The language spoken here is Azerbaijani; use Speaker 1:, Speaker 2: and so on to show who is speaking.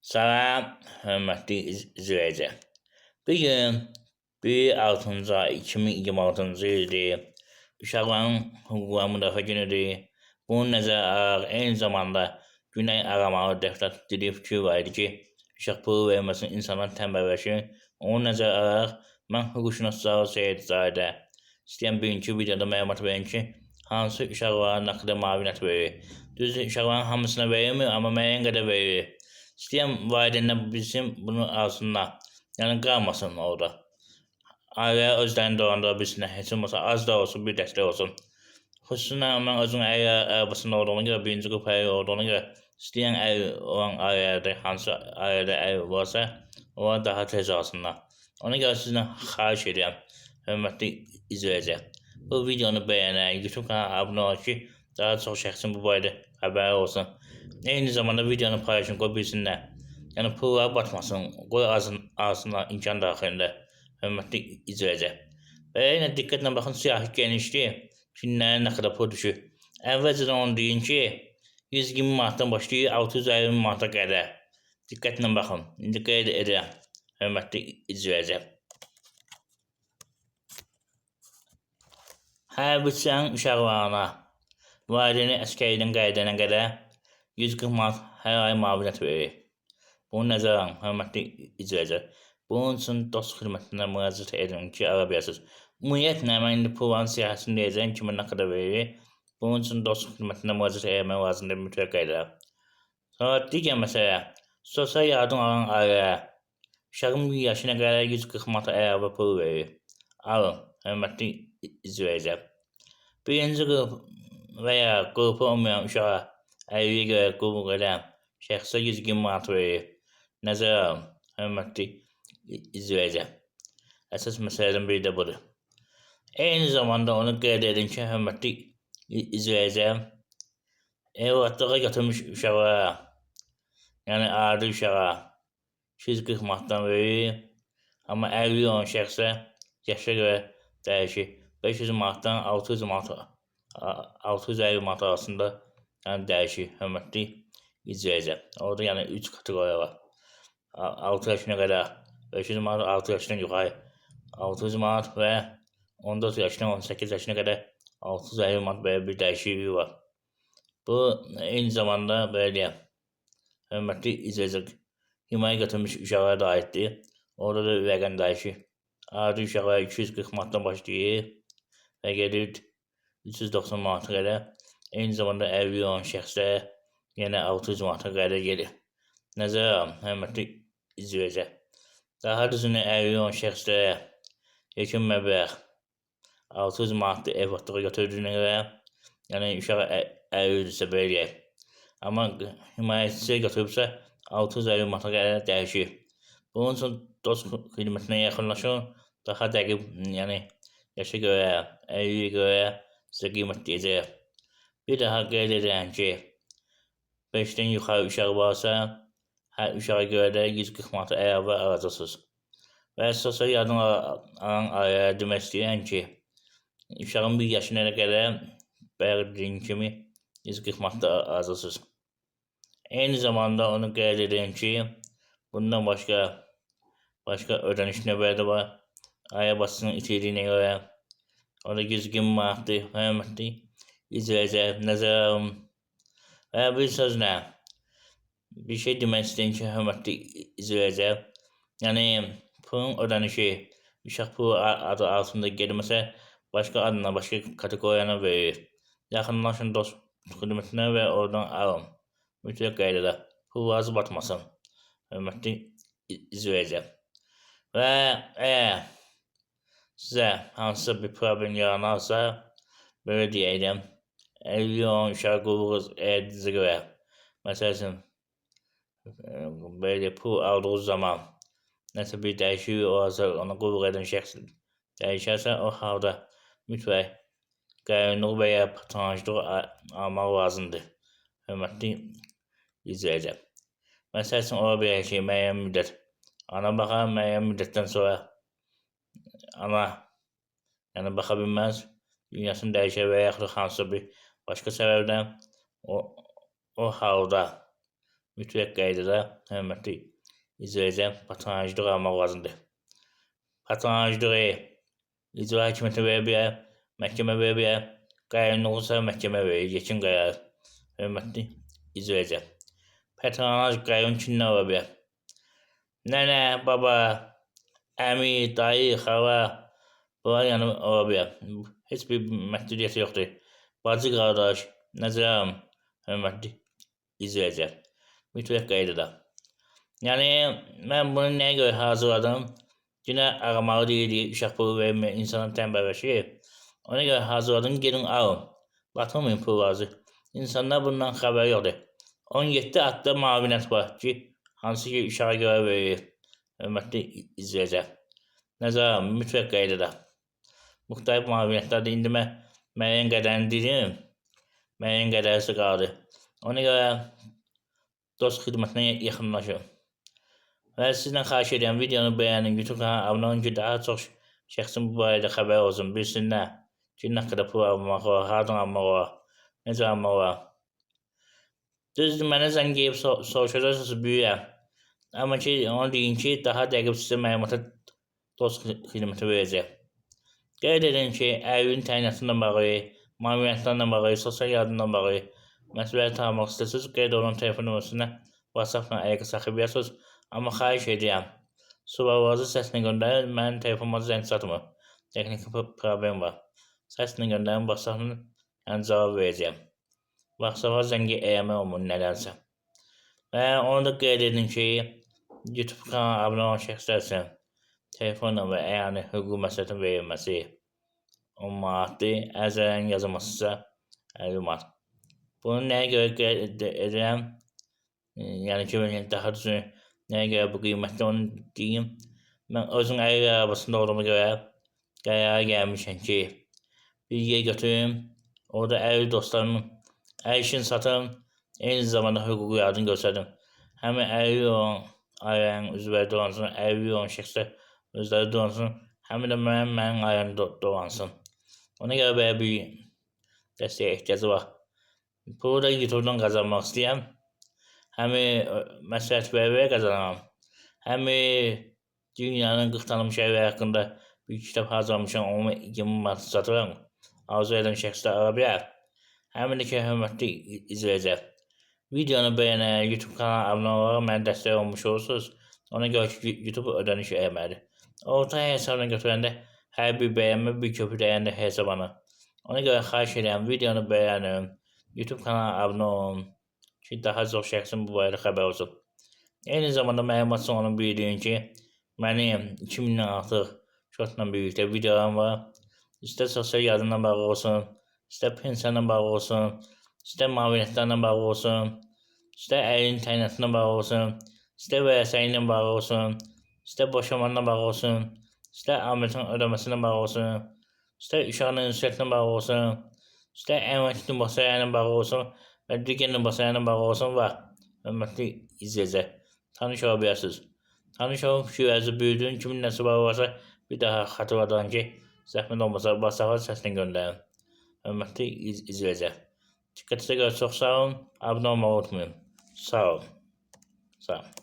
Speaker 1: Salam, hörmətli izləyicilər. Bu gün 1 ay 2026-cı ildir. Uşaqların hüquqları müdafiə günüdür. Bunu nəzərə alaraq eyni zamanda günək aramalı deputat dili fikir var idi ki, uşaq pulu verməsin, insanlar tənbəlləşir. Onu nəzərə alaraq mən hüquqşünaslar Seyid Zadə istəyən bugünkü videoda məlumat verim ki, hansı uşaqlara nə qədər müavinət verir. Düzdür, uşaqların hamısına verilmir, amma müəyyən qədər verir. İstəyən valideynlər bilsin, bunu alsınlar. Yəni qalmasın orada. Ailəyə özlərini dolandıra bilsinlər. Heç olmasa az da olsun, bir dəstək olsun. Xüsusilə mən özüm əgər arabasında olduğuna görə, birinci qrup əgər olduğuna görə istəyən əv olan ailədə, hansı ailədə əv varsa, onları daha tez alsınlar. Ona görə sizdən xahiş edirəm, hörmətli izləyicilər. Bu videonu bəyənək, YouTube kanalına abunə olun ki, daha çox şəxsin bu barədə xəbəri olsun. Eyni zamanda videonu paylaşın, qoy bilsinlər. Yəni pullar batmasın, qoy alsınlar imkan daxilində, hörmətli izləyicilər. Və yenə diqqətlə baxın, siyahı genişdir, kimlərin nə qədər pul düşür. Əvvəlcədən onu deyin ki, 120 manatdan başlayır, 650 manata qədər. Diqqətlə baxın, indi qeyd edirəm, hörmətli izləyicilər. Hərbiçilərin uşaqlarına valideyni əsgərlikdən qayıdana qədər 140 manat hər ay müavinət verir. Bunu nəzərə alın, hörmətli izləyicilər. Bunun üçün dost xidmətinə müraciət edin ki, ala biləsiniz. Ümumiyyətlə, mən indi pulların siyahısını deyəcəm, kimə nə qədər verir. Bunun üçün dost xidmətinə müraciət etmək lazımdır, mütləq qaydalar. Sonra digər məsələ, sosial yardım alan ailəyə uşağın 1 yaşına qədər 140 manat əlavə pul verir. Alın, hörmətli izləyicilər. Birinci qrup və ya qrupu olmayan uşağa əyriyə görə qulluq edən şəxsə 120 manat verir. Nəzərə alın, hörmətli izləyicilər. Əsas məsələdən biri də budur. Eyni zamanda onu qeyd edin ki, hörmətli izləyicilər, evlatlığa götürmüş uşaqlara, yəni adi uşağa 240 manatdan verir. Amma 50 olan şəxsə yaşa görə dəyişir. 500 manatdan 600 manat, 650 manat arasında yəni dəyişir, hörmətli izləyicilər. Orada yəni 3 kateqoriya var. 6 yaşına qədər 500 manat, 6 yaşdan yuxarı 600 manat və 14 yaşdan 18 yaşına qədər 650 manat belə bir dəyişikliyi var. Bu eyni zamanda belə deyəm, hörmətli izləyicilər, himayə götürmüş uşaqlara da aiddir. Orada da rəqəm dəyişir. Adi uşaqlara 240 manatdan başlayır və gedir 390 manata qədər. Eyni zamanda evli olan şəxslər yenə 600 manata qədər gedir. Nəzərə alın, hörmətli izləyicilər. Daha düzünü evli olan şəxslərə yekun məbləğ 600 manatlı evlatlığa götürdüyünə görə, yəni uşaq evlidirsə belə deyək. Amma himayəçisi götürübsə 650 manata qədər dəyişir. Bunun üçün dost xidmətinə yaxınlaşın, daha dəqiq, yəni yaşa görə, evliyə görə sizə qiymət deyəcək. Bir daha qeyd edirəm ki, 5-dən yuxarı uşaq varsa, hər uşağa görə də 140 manat əlavə alacaqsınız. Və sosial yardım alan ailəyə demək istəyirəm ki, uşağın 1 yaşına qədər bayaq dediyim kimi 140 manat alacaqsınız. Eyni zamanda onu qeyd edirəm ki, bundan başqa ödəniş növbələri də var. Ailə başçısının itirdiyinə görə o da 120 manatdır, hörmətli izləyicilər, nəzərə alın. Və bir sözlə, bir şey demək istəyirəm ki, hörmətli izləyicilər, yəni pulun ödənişi uşaq pulu adı altında gedməsə, başqa adına, başqa kateqoriyana verir. Yaxınlaşın dost xidmətinə və oradan alın. Mütləq qaydada, pullarınız batmasın, hörmətli izləyicilər. Və əgər sizə hansısa bir problem yaranarsa, belə deyəyəm, evli olan uşaq qulluq edəcə görə, məsəl üçün, belə pul aldığı zaman nəsə bir dəyişiklik olarsa, ona qulluq edən şəxs dəyişərsə, o halda mütləq qaynunluq və ya patronajdıq almaq lazımdır, hörmətli izləyicilər. Məsəl üçün, ola bilər ki, müəyyən müddət ana baxar, müəyyən müddətdən sonra ana yəni baxa bilməz, dünyasını dəyişər və yaxud hansısa bir başqa səbəbdən o halda mütləq qaydada hörmətli izləyicilər patronajlıq almaq lazımdır. Patronajlığı icra hakimiyyəti verə bilər, məhkəmə verə bilər, qayyumluqsa məhkəmə verir, yekun qərar. Hörmətli izləyicilər, patronaj qayyum kimdən ola bilər? Nənə, baba, əmi, dayı, xala, bunlar yəni ola bilər. Heç bir məhdudiyyəti yoxdur. Bacı, qardaş, nəzərəm, hörmətli izləyicilər, mütləq qaydada. Yəni, mən bunu nəyə görə hazırladım? Yine aramalı deyirik, uşaq pulu vermir, insanın tənbəlləşir. Ona görə hazırladım, gelin alın. Batırmayın pullarınızı. İnsanlar bundan xəbəri yoxdur. 17 adda müavinət var ki, hansı ki uşağa görə verilir. Hörmətli izləyicilər, nəzərəm, mütləq qaydada. Müxtəlif müavinətlərdir. İndi mən müəyyən qədərini deyim, müəyyən qədərisi qaldı. Ona görə dost xidmətinə yaxınlaşın. Və sizdən xahiş edirəm, videonu bəyənin, YouTube kanalına abunə olun ki, daha çox şəxsin bu barədə xəbər olsun, bilsinlər ki, nə qədər pul almaq var, hardan almaq var, necə almaq var. Düzdür, mənə zəng gəlib soruşacaqsınız, büyürəm. Amma ki, onu deyin ki, daha dəqiq sizə məlumata dost xidməti verəcək. Qeyd edin ki, ərvin təyinatından bağlı, müavinətlərlə bağlı, sosial yardımdan bağlı məsləhət almaq istəyirsiniz, qeyd olun telefon nömrəsinə WhatsApp-la əlaqə saxlaya bilərsiniz. Amma xahiş edirəm, suallarınızı səslə göndərin, mənim telefonuma zəng çatmır. Texniki problem var. Səslə göndərin, WhatsApp-la cavab verəcəyəm. WhatsApp-a zəngi eləmək olmur nədənsə. Və onu da qeyd edin ki, YouTube kanalına abunə olan şəxslər üçün telefonla və yəni hüquq məsləhətin verilməsi 10 manatdır, ərzələrin yazılması isə 50 manat. Bunu nəyə görə qeyd edirəm? Yəni ki, daha düzgün nəyə görə bu qiymətli onu deyim. Mən özüm əl arabasında olduğuma görə qərara gəlmişəm ki, bir yer götürüm, orada əl dostlarımın əl işini satım, eyni zamanda hüquqi yardım göstərdim. Həmin əlli olan ailənin üzvləri dolansın, əlli olan şəxslər özləri dolansın, həmin də mənim ailəmdə dolansın. Ona görə belə bir dəstəyə ehtiyacı var. Pulu da YouTube'dan qazanmaq istəyəm. Həmi məsləhət verə qazanamam. Həmi dünyanın 40 tanınmış ərləri haqqında bir kitab hazırlamışam, onu 20 manat satıram. Arzu edən şəxslər ala bilər. Həmin də ki, hörmətli izləyicilər, videonu bəyənər, YouTube kanalına abunə olaraq mənə dəstək olmuş olursunuz. Ona görə ki, YouTube ödəniş eləməlidir. Orta hesabına götürəndə hər bir bəyənmə bir köpü dəyəndə hesabına. Ona görə xahiş edirəm, videonu bəyənin, YouTube kanalına abunə olun ki, daha çox şəxsin bu barədə xəbər olsun. Eyni zamanda məlumat sonunu bildirin ki, mənim 2000-dən artıq şortla birlikdə videolarım var. İstər sosial yardımla bağlı olsun, istər pensiyanla bağlı olsun, istər müavinətlərlə bağlı olsun, istər əlin təyinatına bağlı olsun, istər vərəsə ilə bağlı olsun, istər boşanmanla bağlı olsun, istər alimentin ödəməsinə bağlı olsun, istər uşağın ünsiyyətinə bağlı olsun, istər əmək nübasayla bağlı olsun və digər nübasayla bağlı olsun var. Hörmətli izləyicilər, tanış ola bilərsiniz. Tanış olun, fikrinizi büyüdün, kimin nəsi varsa bir daha xatırladan ki, zəhmət olmasa WhatsApp-a səslə göndərin. Hörmətli izləyicilər, diqqətinizə görə çox sağ olun, abunə olmağı unutmayın. Sağ olun. Sağ olun.